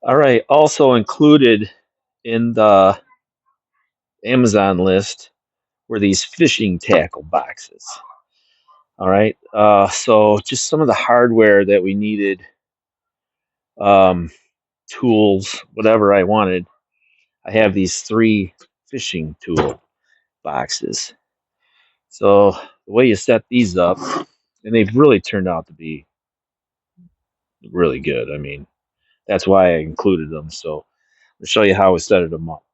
All right, also included in the Amazon list were these fishing tackle boxes. All right, so just some of the hardware that we needed, um, tools, whatever I wanted. I have these 3 fishing tool boxes. So the way you set these up, and they've really turned out to be really good. I mean, that's why I included them. So I'll show you how I set them up.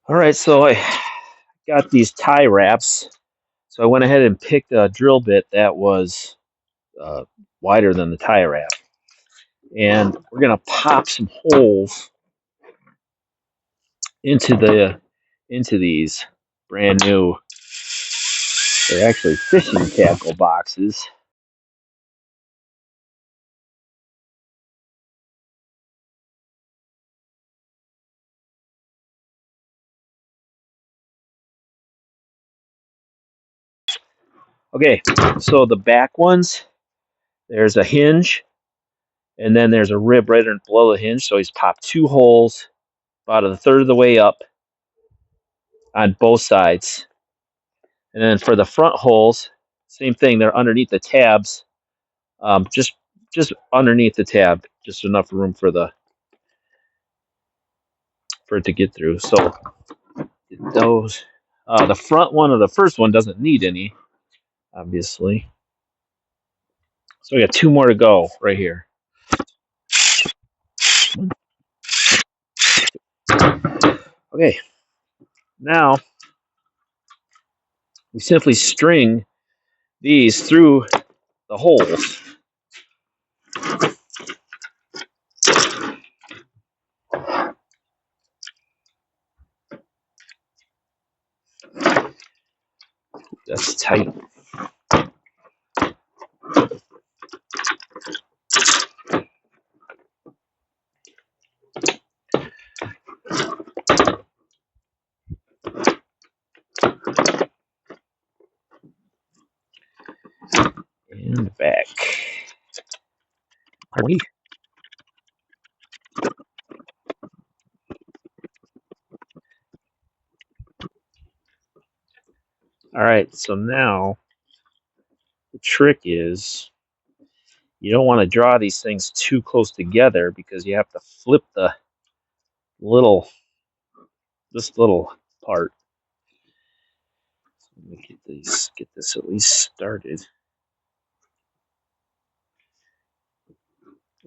All right, so I got these tie wraps. So I went ahead and picked a drill bit that was uh, wider than the tie wrap, and we're gonna pop some holes into these brand new. They're actually fishing tackle boxes. Okay, so the back ones, there's a hinge, and then there's a rib right below the hinge. So he's popped 2 holes about a third of the way up on both sides. And then for the front holes, same thing. They're underneath the tabs, just underneath the tab, just enough room for it to get through. So those, the front one or the first one doesn't need any, obviously. So we got 2 more to go right here. Okay, now we simply string these through the holes. That's tight. And back. Pardon me. All right, so now the trick is you don't want to draw these things too close together because you have to flip the little this little part. Let me get this at least started.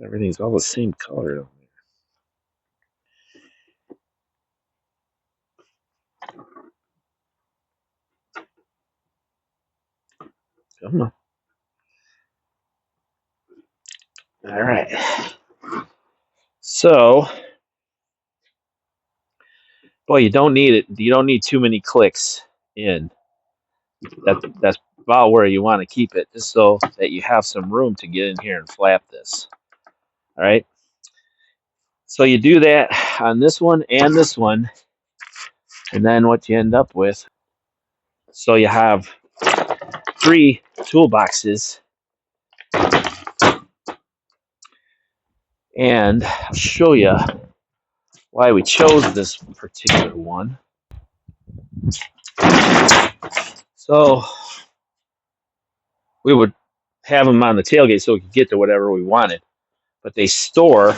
Everything's all the same color down there. Come on. All right. So, boy, you don't need it. You don't need too many clicks in. That's about where you want to keep it, just so that you have some room to get in here and flap this. All right. So you do that on this one and this one, and then what you end up with. So you have 3 toolboxes, and I'll show you why we chose this particular one. So we would have them on the tailgate so we could get to whatever we wanted, but they store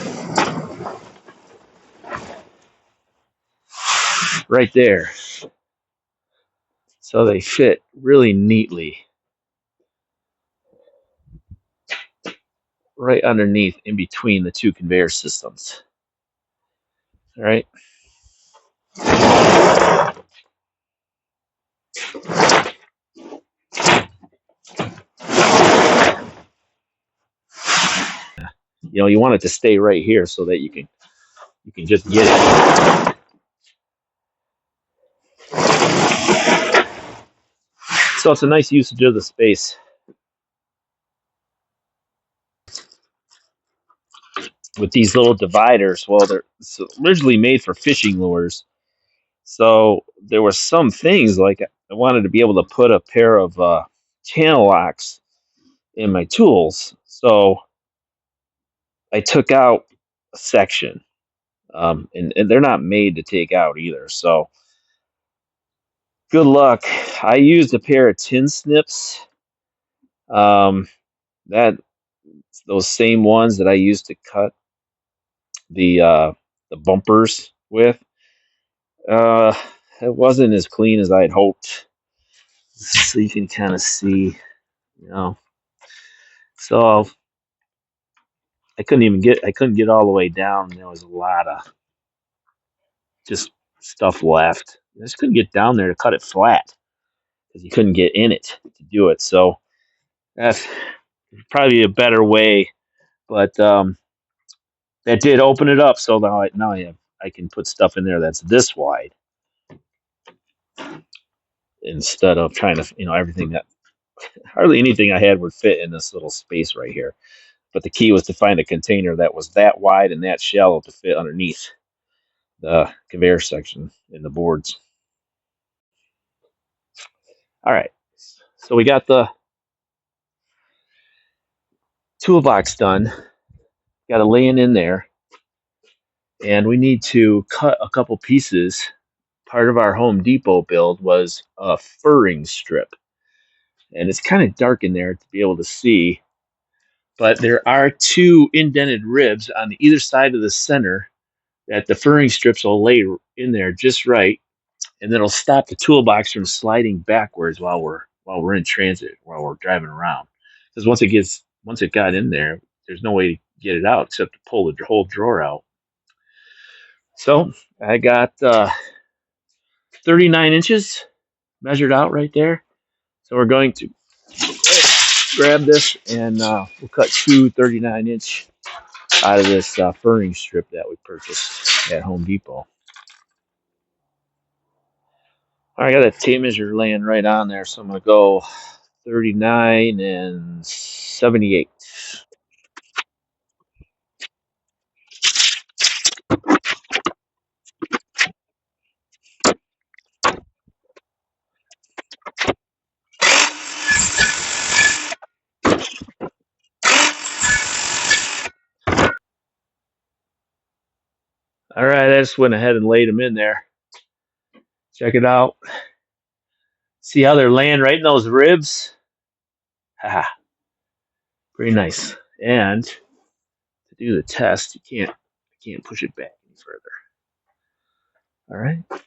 right there, so they fit really neatly right underneath in between the 2 conveyor systems. All right. You want it to stay right here so that you can just get it. So it's a nice usage of the space. With these little dividers, well, they're originally made for fishing lures. So there were some things like I wanted to be able to put a pair of channel locks in my tools. So I took out a section, and they're not made to take out either. So good luck. I used a pair of tin snips. Um, that those same ones that I used to cut the bumpers with. Uh, it wasn't as clean as I'd hoped. So you can kind of see, you know. So I couldn't get all the way down. There was a lot of just stuff left. I just couldn't get down there to cut it flat because you couldn't get in it to do it. So that's probably a better way. But that did open it up. So now I can put stuff in there that's this wide instead of trying to, everything that hardly anything I had would fit in this little space right here. But the key was to find a container that was that wide and that shallow to fit underneath the conveyor section in the boards. All right, so we got the toolbox done. Got it laying in there, and we need to cut a couple pieces. Part of our Home Depot build was a furring strip, and it's kind of dark in there to be able to see. But there are two indented ribs on either side of the center that the furring strips will lay in there just right, and it'll stop the toolbox from sliding backwards while we're in transit, while we're driving around. Because once it got in there, there's no way to get it out except to pull the whole drawer out. So I got 39 inches measured out right there. So we're going to grab this and we'll cut two 39-inch out of this furring strip that we purchased at Home Depot. All right, I got that tape measure laying right on there, so I'm going to go 39 and 78. All right, I just went ahead and laid them in there. Check it out. See how they're laying right in those ribs? Haha, pretty nice. And to do the test, you can't push it back any further. All right.